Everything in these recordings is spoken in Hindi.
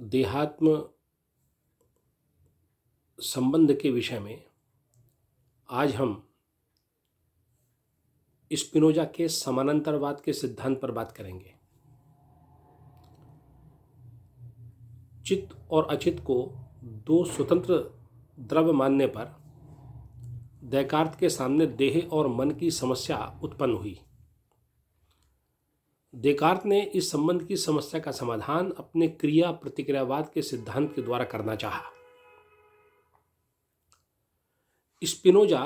देहात्म संबंध के विषय में आज हम स्पिनोजा के समानांतरवाद के सिद्धांत पर बात करेंगे। चित्त और अचित्त को दो स्वतंत्र द्रव्य मानने पर देकार्त के सामने देह और मन की समस्या उत्पन्न हुई। देकार्त ने इस संबंध की समस्या का समाधान अपने क्रिया प्रतिक्रियावाद के सिद्धांत के द्वारा करना चाहा। स्पिनोजा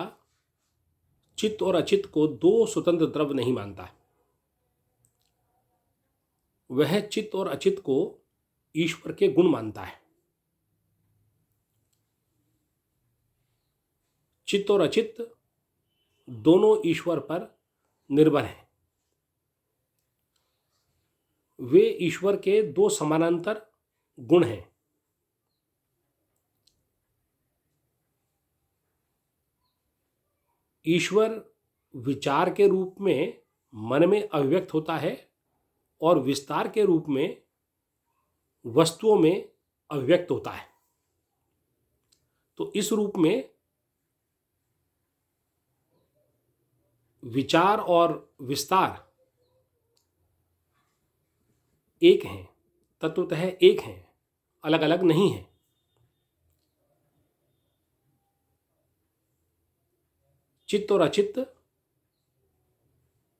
चित्त और अचित्त को दो स्वतंत्र द्रव्य नहीं मानता। वह चित्त और अचित्त को ईश्वर के गुण मानता है। चित्त और अचित्त दोनों ईश्वर पर निर्भर हैं। वे ईश्वर के दो समानांतर गुण हैं। ईश्वर विचार के रूप में मन में अभिव्यक्त होता है और विस्तार के रूप में वस्तुओं में अभिव्यक्त होता है। तो इस रूप में विचार और विस्तार एक हैं, तत्वतः एक हैं, अलग अलग नहीं हैं। चित्त और अचित्त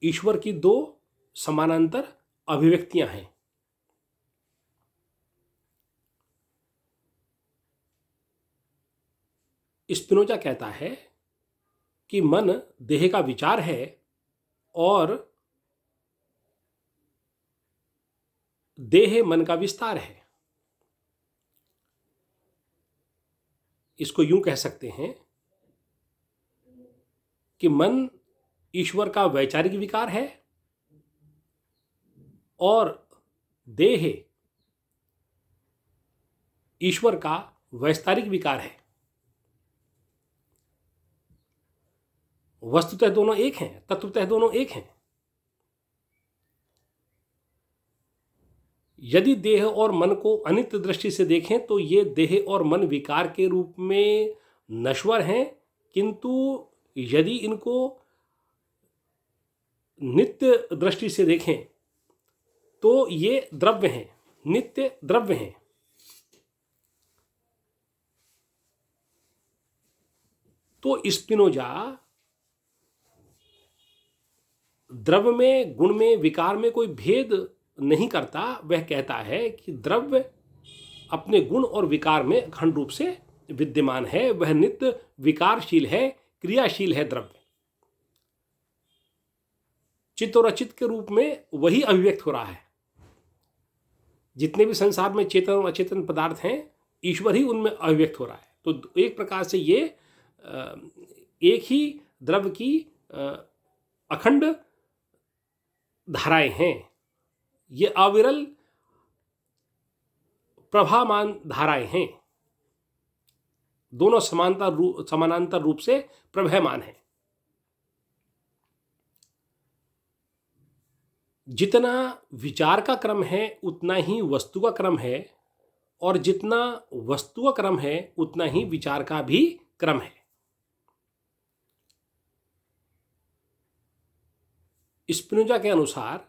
ईश्वर की दो समानांतर अभिव्यक्तियां हैं। स्पिनोजा कहता है कि मन देह का विचार है और देह मन का विस्तार है। इसको यूं कह सकते हैं कि मन ईश्वर का वैचारिक विकार है और देह ईश्वर का वैस्तारिक विकार है। वस्तुतः दोनों एक हैं, तत्वतः दोनों एक हैं। यदि देह और मन को अनित्य दृष्टि से देखें तो ये देह और मन विकार के रूप में नश्वर हैं, किंतु यदि इनको नित्य दृष्टि से देखें तो ये द्रव्य हैं, नित्य द्रव्य हैं। तो स्पिनोजा द्रव्य में, गुण में, विकार में कोई भेद नहीं करता। वह कहता है कि द्रव्य अपने गुण और विकार में अखंड रूप से विद्यमान है। वह नित्य विकारशील है, क्रियाशील है। द्रव्य चित्त और अचित्त के रूप में वही अभिव्यक्त हो रहा है। जितने भी संसार में चेतन और अचेतन पदार्थ हैं, ईश्वर ही उनमें अभिव्यक्त हो रहा है। तो एक प्रकार से ये एक ही द्रव्य की अखंड धाराएं हैं। ये अविरल प्रभामान धाराएं हैं। दोनों समानांतर रूप से प्रभामान हैं। जितना विचार का क्रम है उतना ही वस्तु का क्रम है, और जितना वस्तु का क्रम है उतना ही विचार का भी क्रम है। स्पिनोजा के अनुसार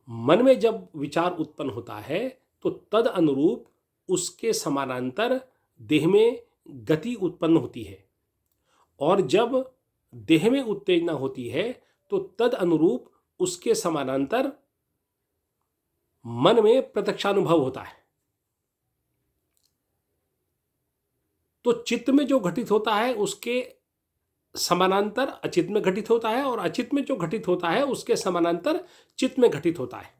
मन में जब विचार उत्पन्न होता है तो तद अनुरूप उसके समानांतर देह में गति उत्पन्न होती है, और जब देह में उत्तेजना होती है तो तद अनुरूप उसके समानांतर मन में प्रत्यक्षानुभव होता है। तो चित्त में जो घटित होता है उसके समानांतर अचित्त में घटित होता है, और अचित्त में जो घटित होता है उसके समानांतर चित्त में घटित होता है,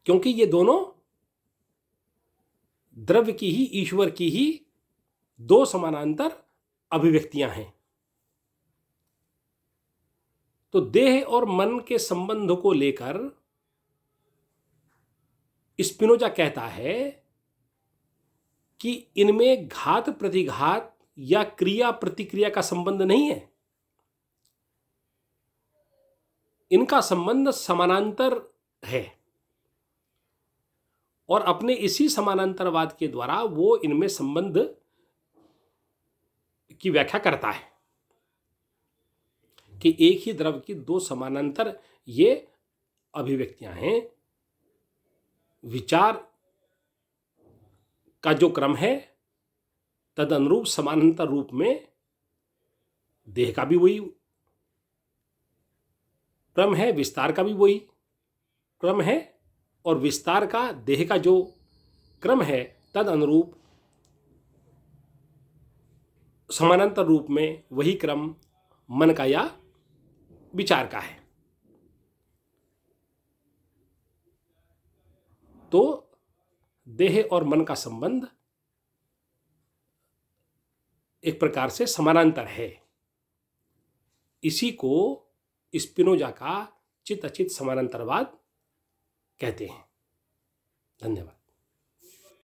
क्योंकि ये दोनों द्रव्य की ही, ईश्वर की ही दो समानांतर अभिव्यक्तियां हैं। तो देह और मन के संबंध को लेकर स्पिनोजा कहता है कि इनमें घात प्रतिघात या क्रिया प्रतिक्रिया का संबंध नहीं है। इनका संबंध समानांतर है। और अपने इसी समानांतरवाद के द्वारा वो इनमें संबंध की व्याख्या करता है कि एक ही द्रव की दो समानांतर ये अभिव्यक्तियां हैं। विचार का जो क्रम है तद अनुरूप समानांतर रूप में देह का भी वही क्रम है, विस्तार का भी वही क्रम है, और विस्तार का देह का जो क्रम है तद अनुरूप समानांतर रूप में वही क्रम मन का या विचार का है। तो देह और मन का संबंध एक प्रकार से समानांतर है। इसी को स्पिनोजा का चित अचित समानांतरवाद कहते हैं। धन्यवाद।